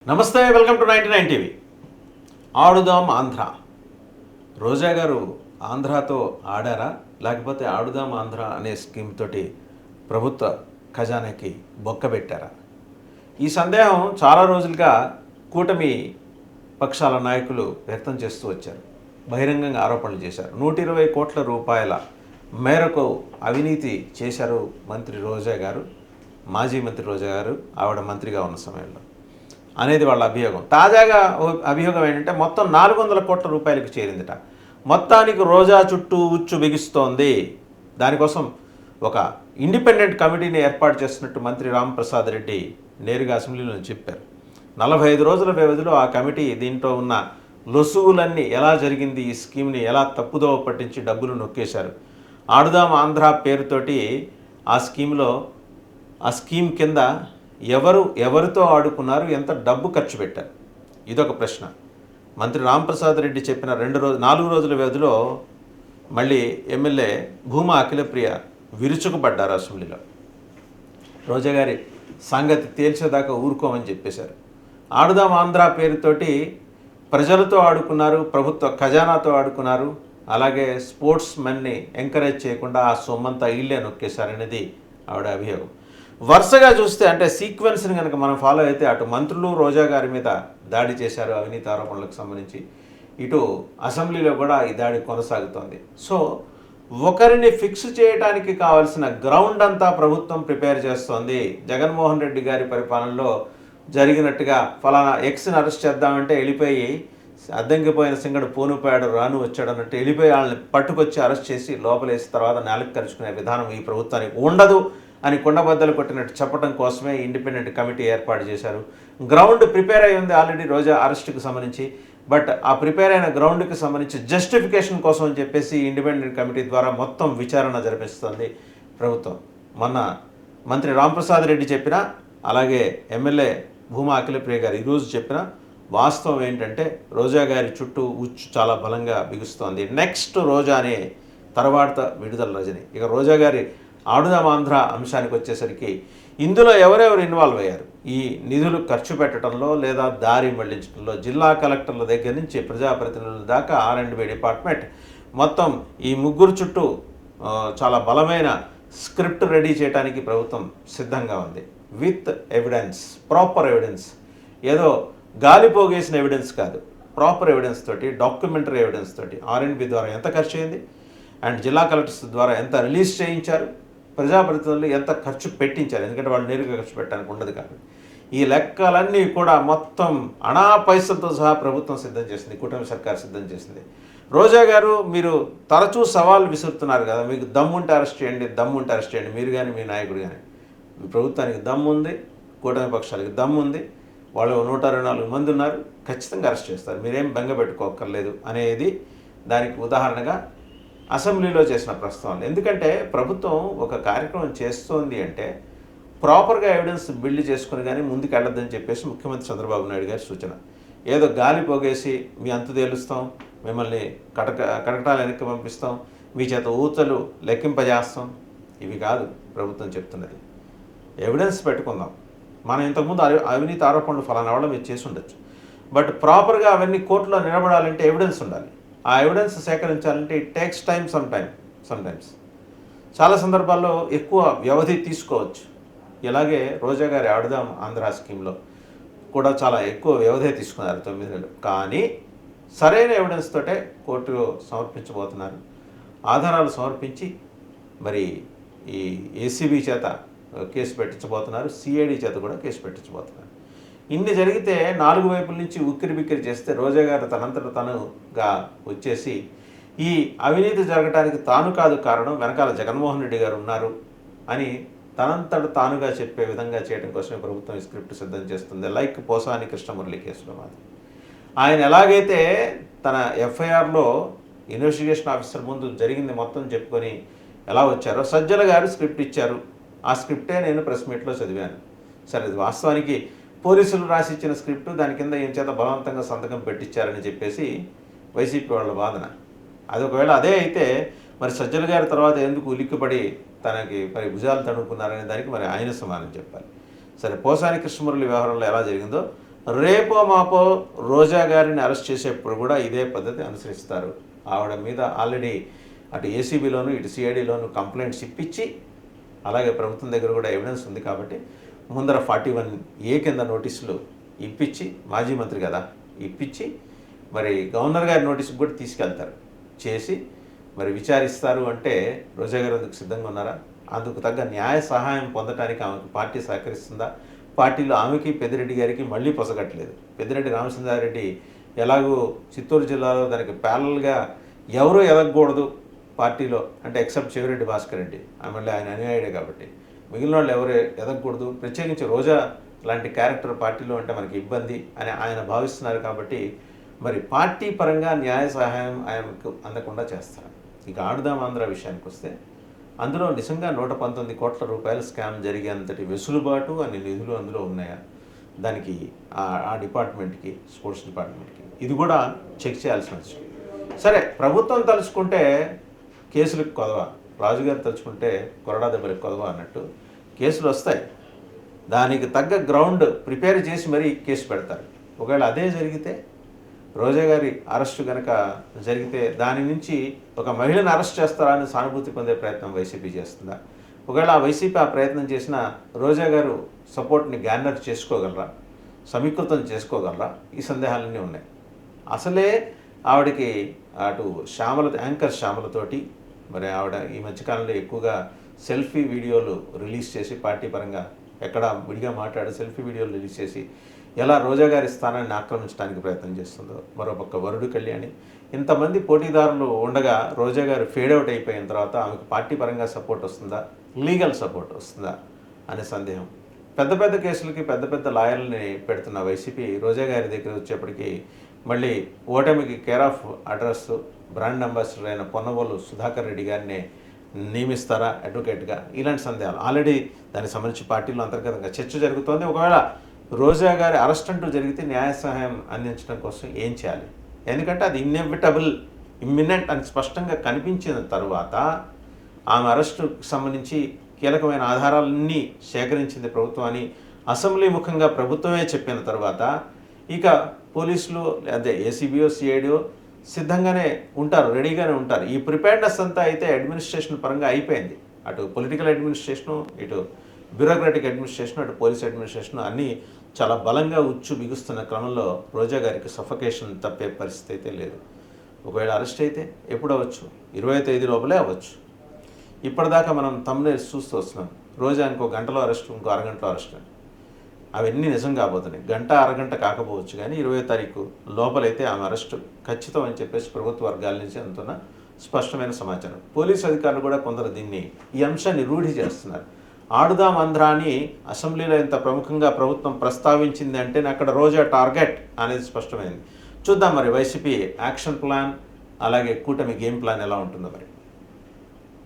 నమస్తే, welcome to 99 TV. ఆడుదాం ఆంధ్ర. రోజా గారు ఆంధ్రాతో ఆడారా, లేకపోతే ఆడుదాం ఆంధ్ర అనే స్కీమ్ తోటి ప్రభుత్వ ఖజానాకి బొక్కబెట్టారా? ఈ సందేహం చాలా రోజులుగా కూటమి పక్షాల నాయకులు వ్యక్తం చేస్తూ వచ్చారు. బహిరంగంగా ఆరోపణలు చేశారు. 120 కోట్ల రూపాయల మేరకు అవినీతి చేశారు మంత్రి రోజా గారు, మాజీ మంత్రి రోజా గారు, ఆవిడ మంత్రిగా ఉన్న సమయంలో అనేది వాళ్ళ అభియోగం. తాజాగా అభియోగం ఏంటంటే మొత్తం 400 కోట్ల రూపాయలకు చేరిందిట. మొత్తానికి రోజా చుట్టూ ఉచ్చు బిగిస్తోంది. దానికోసం ఒక ఇండిపెండెంట్ కమిటీని ఏర్పాటు చేస్తున్నట్టు మంత్రి రాంప్రసాద్ రెడ్డి నేరుగా అసెంబ్లీలో చెప్పారు. 45 రోజుల వ్యవధిలో ఆ కమిటీ దీంట్లో ఉన్న లొసుగులన్నీ ఎలా జరిగింది, ఈ స్కీమ్ని ఎలా తప్పుదోవ పట్టించి డబ్బులు నొక్కేశారు, ఆడుదాం ఆంధ్ర పేరుతోటి ఆ స్కీమ్ కింద ఎవరితో ఆడుకున్నారు, ఎంత డబ్బు ఖర్చు పెట్టారు, ఇదొక ప్రశ్న. మంత్రి రాంప్రసాద్ రెడ్డి చెప్పిన 4 రోజుల వ్యవధిలో మళ్ళీ ఎమ్మెల్యే భూమా అఖిలప్రియ విరుచుకుపడ్డారు అసెంబ్లీలో. రోజా గారి సంగతి తేల్చేదాకా ఊరుకోమని చెప్పేశారు. ఆడుదాం ఆంధ్ర పేరుతోటి ప్రజలతో ఆడుకున్నారు, ప్రభుత్వ ఖజానాతో ఆడుకున్నారు, అలాగే స్పోర్ట్స్ మెన్ని ఎంకరేజ్ చేయకుండా ఆ సొమ్మంతా ఇల్లే నొక్కేశారనేది ఆవిడ అభియోగం. వరుసగా చూస్తే అంటే సీక్వెన్స్ని కనుక మనం ఫాలో అయితే అటు మంత్రులు రోజా గారి మీద దాడి చేశారు అవినీతి ఆరోపణలకు సంబంధించి, ఇటు అసెంబ్లీలో కూడా ఈ దాడి కొనసాగుతోంది. సో ఒకరిని ఫిక్స్ చేయడానికి కావాల్సిన గ్రౌండ్ అంతా ప్రభుత్వం ప్రిపేర్ చేస్తోంది. జగన్మోహన్ రెడ్డి గారి పరిపాలనలో జరిగినట్టుగా ఫలానా ఎక్స్ని అరెస్ట్ చేద్దామంటే వెళ్ళిపోయి అద్దంకిపోయిన సింగడు పోనుపోయాడు రాను వచ్చాడు అన్నట్టు వెళ్ళిపోయి వాళ్ళని పట్టుకొచ్చి అరెస్ట్ చేసి లోపలేసి తర్వాత నేలకు కరుచుకునే విధానం ఈ ప్రభుత్వానికి ఉండదు అని కుండబద్దలు కొట్టినట్టు చెప్పడం కోసమే ఇండిపెండెంట్ కమిటీ ఏర్పాటు చేశారు. గ్రౌండ్ ప్రిపేర్ అయి ఉంది ఆల్రెడీ రోజా అరెస్ట్కి సంబంధించి. బట్ ఆ ప్రిపేర్ అయిన గ్రౌండ్కి సంబంధించి జస్టిఫికేషన్ కోసం అని చెప్పేసి ఇండిపెండెంట్ కమిటీ ద్వారా మొత్తం విచారణ జరిపిస్తుంది ప్రభుత్వం. మొన్న మంత్రి రాంప్రసాద్ రెడ్డి చెప్పిన, అలాగే ఎమ్మెల్యే భూమా అఖిలప్రియ గారు ఈరోజు చెప్పిన వాస్తవం ఏంటంటే రోజా గారి చుట్టూ ఉచ్చు చాలా బలంగా బిగుస్తోంది. నెక్స్ట్ రోజా అనే తర్వాత విడుదల రజని. ఇక రోజా గారి ఆడుదాం ఆంధ్ర అంశానికి వచ్చేసరికి ఇందులో ఎవరెవరు ఇన్వాల్వ్ అయ్యారు, ఈ నిధులు ఖర్చు పెట్టడంలో లేదా దారి మళ్లించడంలో జిల్లా కలెక్టర్ల దగ్గర నుంచి ప్రజాప్రతినిధుల దాకా R&B డిపార్ట్మెంట్ మొత్తం ఈ ముగ్గురు చుట్టూ చాలా బలమైన స్క్రిప్ట్ రెడీ చేయడానికి ప్రభుత్వం సిద్ధంగా ఉంది. విత్ ఎవిడెన్స్, ప్రాపర్ ఎవిడెన్స్, ఏదో గాలిపోగేసిన ఎవిడెన్స్ కాదు, ప్రాపర్ ఎవిడెన్స్ తోటి, డాక్యుమెంటరీ ఎవిడెన్స్ తోటి R&B ద్వారా ఎంత ఖర్చు అయింది అండ్ జిల్లా కలెక్టర్స్ ద్వారా ఎంత రిలీజ్ చేయించారు, ప్రజాప్రతినిధులు ఎంత ఖర్చు పెట్టించారు, ఎందుకంటే వాళ్ళు నేరుగా ఖర్చు పెట్టడానికి ఉండదు కాబట్టి ఈ లెక్కలన్నీ కూడా మొత్తం అనా పైసలతో సహా ప్రభుత్వం సిద్ధం చేసింది, కూటమి సర్కార్ సిద్ధం చేసింది. రోజా గారు మీరు తరచూ సవాల్ విసురుతున్నారు కదా, మీకు దమ్ముంటే అరెస్ట్ చేయండి, దమ్ముంటే అరెస్ట్ చేయండి, మీరు కానీ మీ నాయకుడు కానీ. మీ ప్రభుత్వానికి దమ్ము ఉంది, కూటమి పక్షాలకి దమ్ము ఉంది, వాళ్ళు 124 మంది ఉన్నారు, ఖచ్చితంగా అరెస్ట్ చేస్తారు, మీరేం బెంగ పెట్టుకోక్కర్లేదు అనేది దానికి ఉదాహరణగా అసెంబ్లీలో చేసిన ప్రస్తావనలు. ఎందుకంటే ప్రభుత్వం ఒక కార్యక్రమం చేస్తోంది అంటే ప్రాపర్గా ఎవిడెన్స్ బిల్డ్ చేసుకుని కానీ ముందుకు వెళ్ళొద్దని చెప్పేసి ముఖ్యమంత్రి చంద్రబాబు నాయుడు గారి సూచన. ఏదో గాలి పోగేసి మీ అంతు తేలుస్తాం, మిమ్మల్ని కటకటాలు వెనక్కి పంపిస్తాం, మీ చేత ఊతలు లెక్కింపజేస్తాం, ఇవి కాదు ప్రభుత్వం చెప్తున్నది. ఎవిడెన్స్ పెట్టుకుందాం. మనం ఇంతకుముందు అవినీతి ఆరోపణలు ఫలానా వాళ్ళ మీరు చేసి ఉండొచ్చు, బట్ ప్రాపర్గా అవన్నీ కోర్టులో నిలబడాలంటే ఎవిడెన్స్ ఉండాలి. ఆ ఎవిడెన్స్ సేకరించాలంటే ఇట్ టేక్స్ టైం సమ్టైమ్స్. చాలా సందర్భాల్లో ఎక్కువ వ్యవధి తీసుకోవచ్చు. ఇలాగే రోజా గారి ఆడుదాం ఆంధ్ర స్కీమ్లో కూడా చాలా ఎక్కువ వ్యవధి తీసుకున్నారు, 9 నెలలు. కానీ సరైన ఎవిడెన్స్ తోటే కోర్టులో సమర్పించబోతున్నారు. ఆధారాలు సమర్పించి మరి ఈ ACB చేత కేసు పెట్టించబోతున్నారు, CID చేత కూడా కేసు పెట్టించబోతున్నారు. ఇన్ని జరిగితే 4 వైపుల నుంచి ఉక్కిరి బిక్కిరి చేస్తే రోజా గారు తనంతట తనుగా వచ్చేసి ఈ అవినీతి జరగడానికి తాను కాదు కారణం, వెనకాల జగన్మోహన్ రెడ్డి గారు ఉన్నారు అని తనంతట తానుగా చెప్పే విధంగా చేయడం కోసమే ప్రభుత్వం ఈ స్క్రిప్ట్ సిద్ధం చేస్తుంది. లైక్ పోసాని కృష్ణమురళి కేసులో మాది ఆయన ఎలాగైతే తన FIRలో ఇన్వెస్టిగేషన్ ఆఫీసర్ ముందు జరిగింది మొత్తం చెప్పుకొని ఎలా వచ్చారో సజ్జల గారు స్క్రిప్ట్ ఇచ్చారు. ఆ స్క్రిప్టే నేను ప్రెస్ మీట్లో చదివాను. సరే, ఇది వాస్తవానికి పోలీసులు రాసి ఇచ్చిన స్క్రిప్టు, దాని కింద ఏం చేత బలవంతంగా సంతకం పెట్టించారని చెప్పేసి వైసీపీ వాళ్ళ వాదన. అది ఒకవేళ అదే అయితే మరి సజ్జల గారి తర్వాత ఎందుకు ఉలిక్కిపడి తనకి మరి భుజాలు తడుపుకున్నారనే దానికి మరి ఆయన సమానం చెప్పాలి. సరే, పోసాని కృష్ణమురళి వ్యవహారంలో ఎలా జరిగిందో రేపో మాపో రోజా గారిని అరెస్ట్ చేసేప్పుడు కూడా ఇదే పద్ధతి అనుసరిస్తారు. ఆవిడ మీద ఆల్రెడీ అటు ఏసీబీలోను ఇటు సిఐడిలోను కంప్లైంట్స్ ఇప్పించి, అలాగే ప్రభుత్వం దగ్గర కూడా ఎవిడెన్స్ ఉంది కాబట్టి ముందర 41A కింద నోటీసులు ఇప్పించి, మాజీ మంత్రి కదా, ఇప్పించి మరి గవర్నర్ గారి నోటీసుకు కూడా తీసుకెళ్తారు. చేసి మరి విచారిస్తారు. అంటే రోజా గారు అందుకు సిద్ధంగా ఉన్నారా? అందుకు తగ్గ న్యాయ సహాయం పొందడానికి ఆమెకు పార్టీ సహకరిస్తుందా? పార్టీలో ఆమెకి పెద్దిరెడ్డి గారికి మళ్ళీ పొసగట్లేదు. పెద్దిరెడ్డి రామచంద్రారెడ్డి ఎలాగూ చిత్తూరు జిల్లాలో దానికి ప్యారల్గా ఎవరూ ఎదగకూడదు పార్టీలో, అంటే ఎక్సెప్ట్ చెవిరెడ్డి భాస్కర్ రెడ్డి, మళ్ళీ ఆయన అనుయాయుడే కాబట్టి మిగిలిన వాళ్ళు ఎవరు ఎదగకూడదు, ప్రత్యేకించి రోజా లాంటి క్యారెక్టర్ పార్టీలో అంటే మనకి ఇబ్బంది అని ఆయన భావిస్తున్నారు. కాబట్టి మరి పార్టీ పరంగా న్యాయ సహాయం ఆయనకు అందకుండా చేస్తారు. ఇక ఆడుదాం ఆంధ్ర విషయానికి వస్తే, అందులో నిజంగా 119 కోట్ల రూపాయల స్కామ్ జరిగేంతటి వెసులుబాటు అన్ని నిధులు అందులో ఉన్నాయా? దానికి ఆ డిపార్ట్మెంట్కి, స్పోర్ట్స్ డిపార్ట్మెంట్కి ఇది కూడా చెక్ చేయాల్సిన విషయం. సరే, ప్రభుత్వం తలుచుకుంటే కేసులకు కొదవ, రాజుగారు తలుచుకుంటే కొరడా దెబ్బలకు కొదవ అన్నట్టు కేసులు వస్తాయి. దానికి తగ్గ గ్రౌండ్ ప్రిపేర్ చేసి మరీ కేసు పెడతారు. ఒకవేళ అదే జరిగితే, రోజా గారి అరెస్టు కనుక జరిగితే దాని నుంచి ఒక మహిళను అరెస్ట్ చేస్తారా అని సానుభూతి పొందే ప్రయత్నం వైసీపీ చేస్తుందా? ఒకవేళ ఆ వైసీపీ ఆ ప్రయత్నం చేసిన రోజా గారు సపోర్ట్ని గ్యానర్ చేసుకోగలరా, సమీకృతం చేసుకోగలరా? ఈ సందేహాలన్నీ ఉన్నాయి. అసలే ఆవిడకి అటు యాంకర్ శ్యామలతోటి మరి ఆవిడ ఈ మధ్యకాలంలో ఎక్కువగా సెల్ఫీ వీడియోలు రిలీజ్ చేసి, పార్టీ పరంగా ఎక్కడ విడిగా మాట్లాడి సెల్ఫీ వీడియోలు రిలీజ్ చేసి ఎలా రోజా గారి స్థానాన్ని ఆక్రమించడానికి ప్రయత్నం చేస్తుందో, మరోపక్క వరుడు కళ్యాణి, ఇంతమంది పోటీదారులు ఉండగా రోజా గారు ఫేడ్ అవుట్ అయిపోయిన తర్వాత ఆమెకు పార్టీ పరంగా సపోర్ట్ వస్తుందా, లీగల్ సపోర్ట్ వస్తుందా అనే సందేహం. పెద్ద పెద్ద కేసులకి పెద్ద పెద్ద లాయర్లని పెడుతున్న వైసీపీ రోజా గారి దగ్గర వచ్చేప్పటికి మళ్ళీ ఓటమికి care of address brand ambassador అయిన పొన్నవోలు సుధాకర్ రెడ్డి గారిని నియమిస్తారా అడ్వకేట్గా? ఇలాంటి సందేహాలు ఆల్రెడీ దానికి సంబంధించి పార్టీలో అంతర్గతంగా చర్చ జరుగుతోంది. ఒకవేళ రోజా గారి అరెస్ట్ అంటూ జరిగితే న్యాయ సహాయం అందించడం కోసం ఏం చేయాలి? ఎందుకంటే అది ఇమ్మినెంట్ అని స్పష్టంగా కనిపించిన తర్వాత ఆమె అరెస్టుకు సంబంధించి కీలకమైన ఆధారాలన్నీ సేకరించింది ప్రభుత్వం అని అసెంబ్లీ ముఖంగా ప్రభుత్వమే చెప్పిన తర్వాత ఇక పోలీసులు అదే ఏసీబీఓ సిఐడిఓ సిద్ధంగానే ఉంటారు, రెడీగానే ఉంటారు. ఈ ప్రిపేర్నెస్ అంతా అయితే అడ్మినిస్ట్రేషన్ పరంగా అయిపోయింది. అటు పొలిటికల్ అడ్మినిస్ట్రేషను, ఇటు బ్యూరోక్రాటిక్ అడ్మినిస్ట్రేషన్, అటు పోలీస్ అడ్మినిస్ట్రేషన్ అన్నీ చాలా బలంగా ఉచ్చు బిగుస్తున్న క్రమంలో రోజా గారికి సఫకేషన్ తప్పే పరిస్థితి అయితే లేదు. ఒకవేళ అరెస్ట్ అయితే ఎప్పుడు అవ్వచ్చు? 20వ తేదీ లోపలే అవ్వచ్చు. ఇప్పటిదాకా మనం థంబ్నెయిల్స్ చూస్తూ వస్తున్నాం. రోజా ఇంకో గంటలో అరెస్ట్, ఇంకో అరగంటలో అరెస్ట్ అని. అవన్నీ నిజం కాబోతున్నాయి. గంట అరగంట కాకపోవచ్చు, కానీ 20వ తారీఖు లోపలైతే ఆమె అరెస్టు ఖచ్చితం అని చెప్పేసి ప్రభుత్వ వర్గాల నుంచి అందుతున్న స్పష్టమైన సమాచారం. పోలీసు అధికారులు కూడా కొందరు ఈ అంశాన్ని రూఢి చేస్తున్నారు. ఆడుదాం ఆంధ్ర అని అసెంబ్లీలో ఇంత ప్రముఖంగా ప్రభుత్వం ప్రస్తావించింది అంటే అక్కడ రోజా టార్గెట్ అనేది స్పష్టమైంది. చూద్దాం మరి వైసీపీ యాక్షన్ ప్లాన్, అలాగే కూటమి గేమ్ ప్లాన్ ఎలా ఉంటుందో మరి.